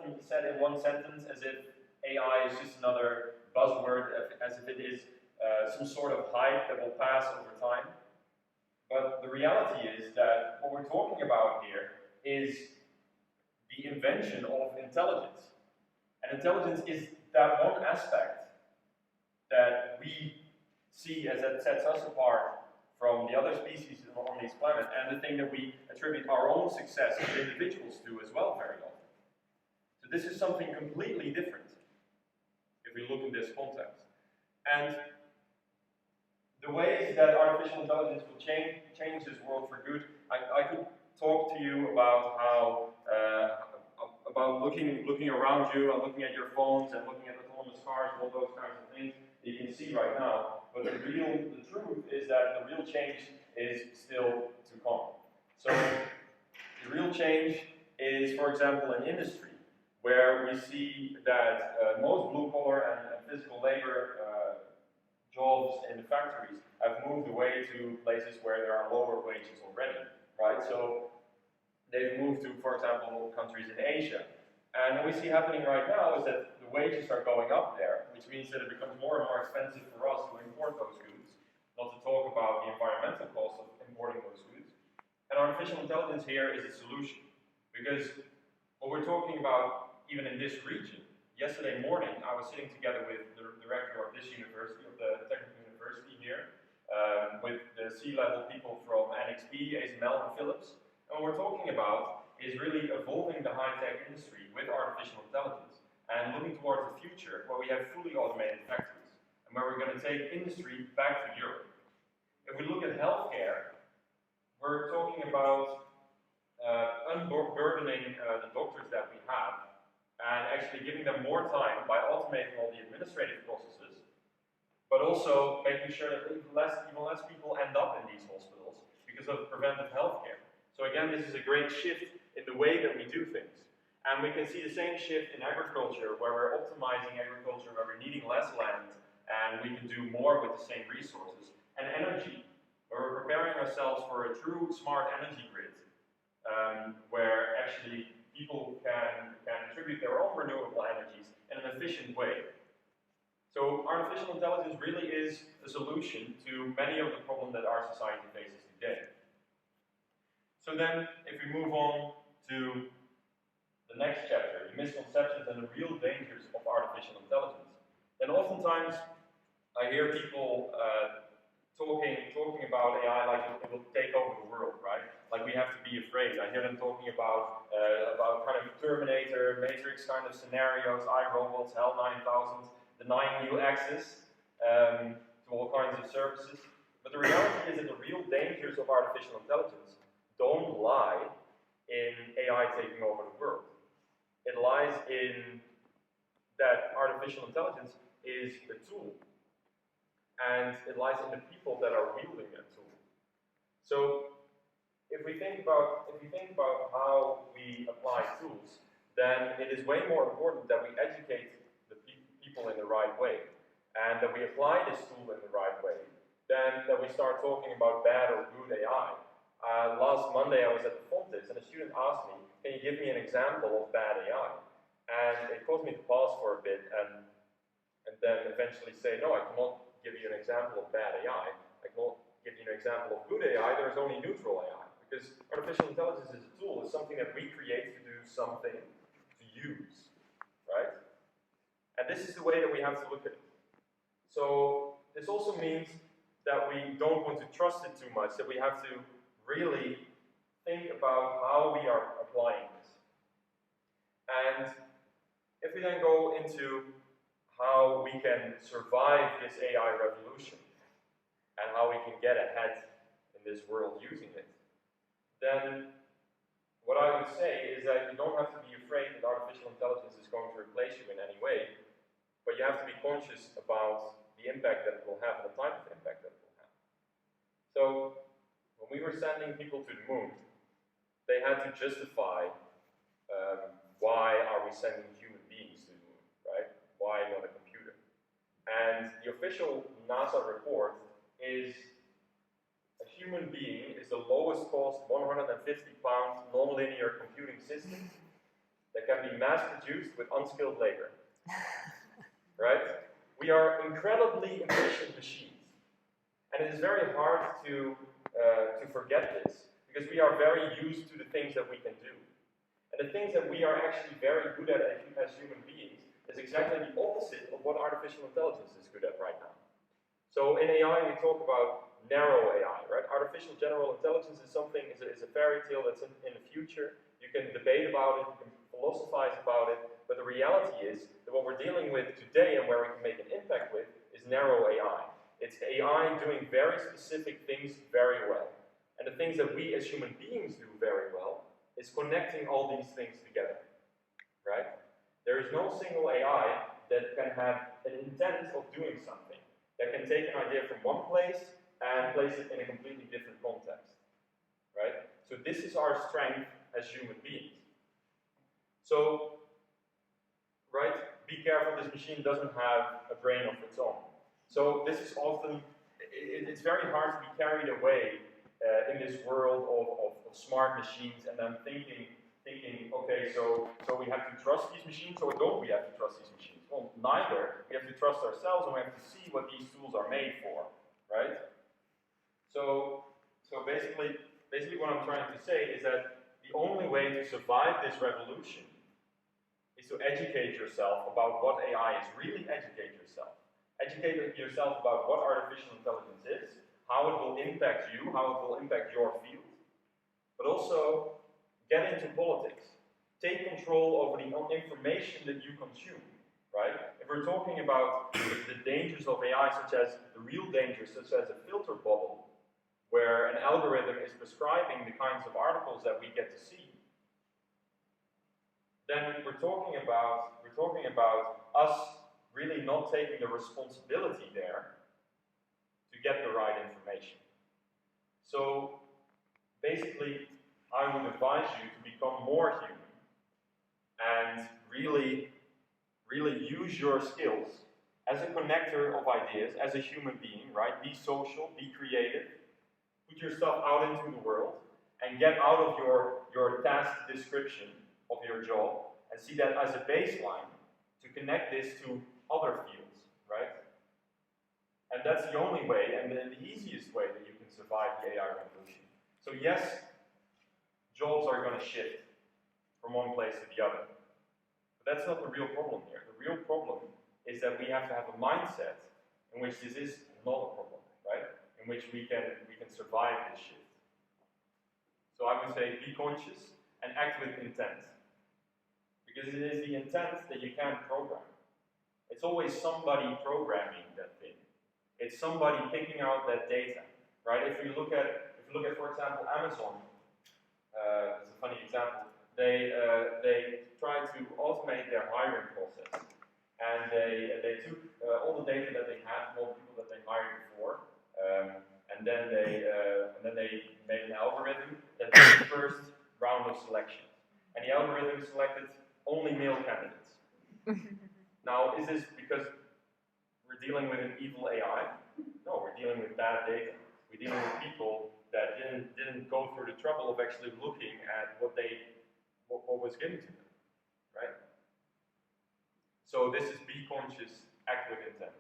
often said in one sentence as if AI is just another buzzword, as if it is some sort of hype that will pass over time. But the reality is that what we're talking about here is the invention of intelligence. And intelligence is that one aspect that we see as that sets us apart from the other species on this planet, and the thing that we attribute our own success as individuals to as well very often. So this is something completely different if we look in this context. And the ways that artificial intelligence will change this world for good, I could talk to you about how about looking around you and looking at your phones and looking at autonomous cars and all those kinds of things that you can see right now. But the truth is that the real change is still to come. So the real change is, for example, in industry, where we see that most blue-collar and physical labor jobs in the factories have moved away to places where there are lower wages already, right? So they've moved to, for example, countries in Asia. And what we see happening right now is that the wages are going up there, which means that it becomes more and more expensive for us to import those goods, not to talk about the environmental cost of importing those goods. And artificial intelligence here is a solution, because what we're talking about, even in this region, yesterday morning I was sitting together with the director of this university, of the technical university here, with the C-level people from NXP, ASML and Philips, and what we're talking about is really evolving the high-tech industry with artificial intelligence and looking towards the future where we have fully automated factories and where we're going to take industry back to Europe. If we look at healthcare, we're talking about unburdening the doctors that we have and actually giving them more time by automating all the administrative processes, but also making sure that even less people end up in these hospitals because of preventive healthcare. So again, this is a great shift in the way that we do things. And we can see the same shift in agriculture, where we're optimizing agriculture, where we're needing less land, and we can do more with the same resources. And energy, where we're preparing ourselves for a true smart energy grid, where actually people can contribute their own renewable energies in an efficient way. So artificial intelligence really is a solution to many of the problems that our society faces today. So then, if we move on to the next chapter, the misconceptions and the real dangers of artificial intelligence, then oftentimes I hear people talking about AI like it will take over the world, right? Like we have to be afraid. I hear them talking about kind of Terminator, Matrix kind of scenarios, iRobots, HAL 9000, denying new access to all kinds of services. But the reality is that the real dangers of artificial intelligence don't lie in AI taking over the world. It lies in that artificial intelligence is a tool, and it lies in the people that are wielding that tool. So, if we think about how we apply tools, then it is way more important that we educate the people in the right way, and that we apply this tool in the right way, than that we start talking about bad or good AI. Last Monday I was at the Fontis and a student asked me, can you give me an example of bad AI? And it caused me to pause for a bit and then eventually say, no, I cannot give you an example of bad AI. I cannot give you an example of good AI, there is only neutral AI. Because artificial intelligence is a tool, it's something that we create to do something to use, right? And this is the way that we have to look at it. So this also means that we don't want to trust it too much, that we have to really think about how we are applying this. And if we then go into how we can survive this AI revolution and how we can get ahead in this world using it, then what I would say is that you don't have to be afraid that artificial intelligence is going to replace you in any way, but you have to be conscious about the impact that it will have and the type of impact that it will have. So, when we were sending people to the moon, they had to justify why are we sending human beings to the moon, right? Why not a computer? And the official NASA report is a human being is the lowest cost 150-pound nonlinear computing system that can be mass-produced with unskilled labor. Right? We are incredibly efficient machines. And it is very hard to forget this, because we are very used to the things that we can do. And the things that we are actually very good at as human beings is exactly the opposite of what artificial intelligence is good at right now. So in AI, we talk about narrow AI, right? Artificial general intelligence is something, is a fairy tale that's in the future. You can debate about it, you can philosophize about it, but the reality is that what we're dealing with today and where we can make an impact with is narrow AI. It's AI doing very specific things very well. And the things that we as human beings do very well is connecting all these things together, right? There is no single AI that can have an intent of doing something, that can take an idea from one place and place it in a completely different context, right? So this is our strength as human beings. So, right, be careful, this machine doesn't have a brain of its own. So this is often, it's very hard to be carried away in this world of smart machines and then thinking, okay, so we have to trust these machines, or don't we have to trust these machines? Well, neither. We have to trust ourselves, and we have to see what these tools are made for, right? So basically what I'm trying to say is that the only way to survive this revolution is to educate yourself about what AI is. Really educate yourself. Educate yourself about what artificial intelligence is, how it will impact you, how it will impact your field, but also get into politics. Take control over the information that you consume, right? If we're talking about the dangers of AI, such as the real dangers, such as a filter bubble, where an algorithm is prescribing the kinds of articles that we get to see, then we're talking about us really not taking the responsibility there to get the right information. So basically, I would advise you to become more human and really use your skills as a connector of ideas, as a human being, right? Be social, be creative, put yourself out into the world, and get out of your task description of your job, and see that as a baseline to connect this to other fields, right? And that's the only way, and the easiest way that you can survive the AI revolution. So yes, jobs are going to shift from one place to the other. But that's not the real problem here. The real problem is that we have to have a mindset in which this is not a problem, right? In which we can survive this shift. So I would say be conscious and act with intent. Because it is the intent that you can't program. It's always somebody programming that thing. It's somebody picking out that data, right? If you look at, for example, Amazon, it's a funny example. They tried to automate their hiring process, and they took all the data that they had from all the people that they hired before, and then they made an algorithm that did the first round of selection, and the algorithm selected only male candidates. Now, is this because we're dealing with an evil AI? No, we're dealing with bad data. We're dealing with people that didn't go through the trouble of actually looking at what was given to them, right? So this is be conscious, act with intent.